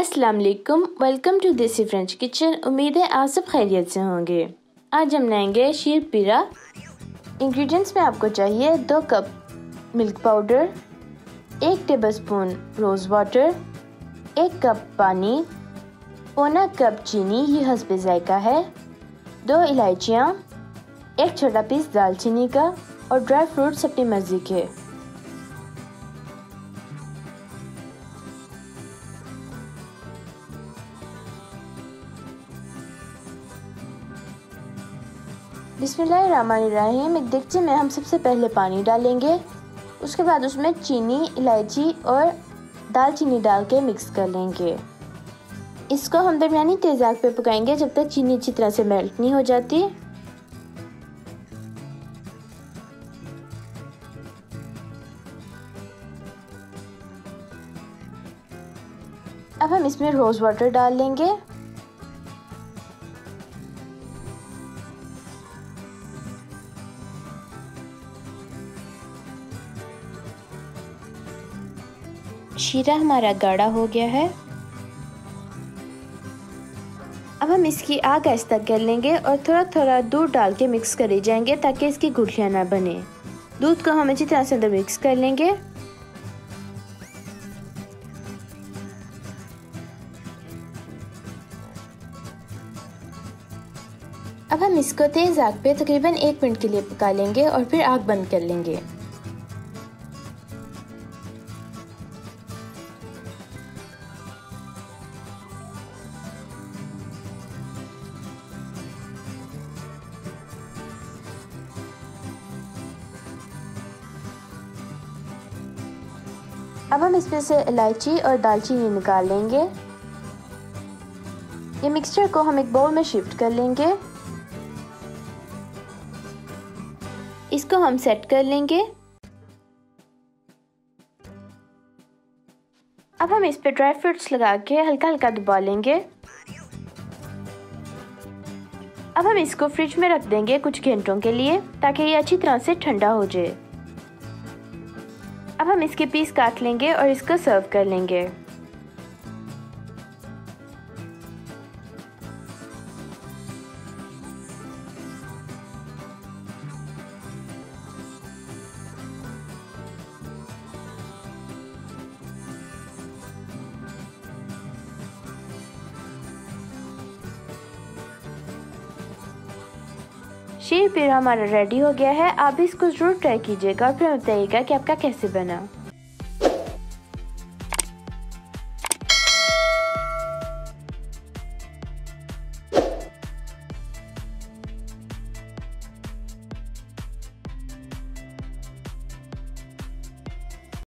अस्सलाम वालेकुम, welcome to देसी फ्रेंच किचन। उम्मीद है आप सब खैरियत से होंगे। आज हम बनाएंगे शीर पीरा। इंग्रेडिएंट्स में आपको चाहिए 2 cup milk powder, 1 tablespoon rose water, 1 cup पानी, पौना कप चीनी, ये हस्बे जायका है, 2 इलायचियाँ, 1 छोटा पीस दालचीनी का और ड्राई फ्रूट्स अपनी मर्जी के। बिस्मिल्लाहिर्रहमानिर्रहीम। एक देगचे में हम सबसे पहले पानी डालेंगे, उसके बाद उसमें चीनी, इलायची और दालचीनी डाल के मिक्स कर लेंगे। इसको हम दरमियानी तेज़ आग पे पकाएंगे जब तक चीनी अच्छी तरह से मेल्ट नहीं हो जाती। अब हम इसमें रोज़ वाटर डाल लेंगे। शीरा हमारा गाढ़ा हो गया है। अब हम इसकी आग आहिस्ता कर लेंगे और थोड़ा थोड़ा दूध डाल के मिक्स करे जाएंगे ताकि इसकी गुठलियाँ ना बने। दूध को हम अच्छी तरह से अंदर मिक्स कर लेंगे। अब हम इसको तेज़ आग पे तकरीबन 1 मिनट के लिए पका लेंगे और फिर आग बंद कर लेंगे। अब हम इसमें से इलायची और दालचीनी निकाल लेंगे। ये मिक्सचर को हम एक बाउल में शिफ्ट कर लेंगे। इसको हम सेट कर लेंगे। अब हम इस पे ड्राई फ्रूट्स लगा के हल्का हल्का दबा लेंगे। अब हम इसको फ्रिज में रख देंगे कुछ घंटों के लिए ताकि ये अच्छी तरह से ठंडा हो जाए। अब हम इसके पीस काट लेंगे और इसको सर्व कर लेंगे। शीर पीरा हमारा रेडी हो गया है। आप भी इसको ज़रूर ट्राई कीजिएगा और फिर बताइएगा कि आपका कैसे बना।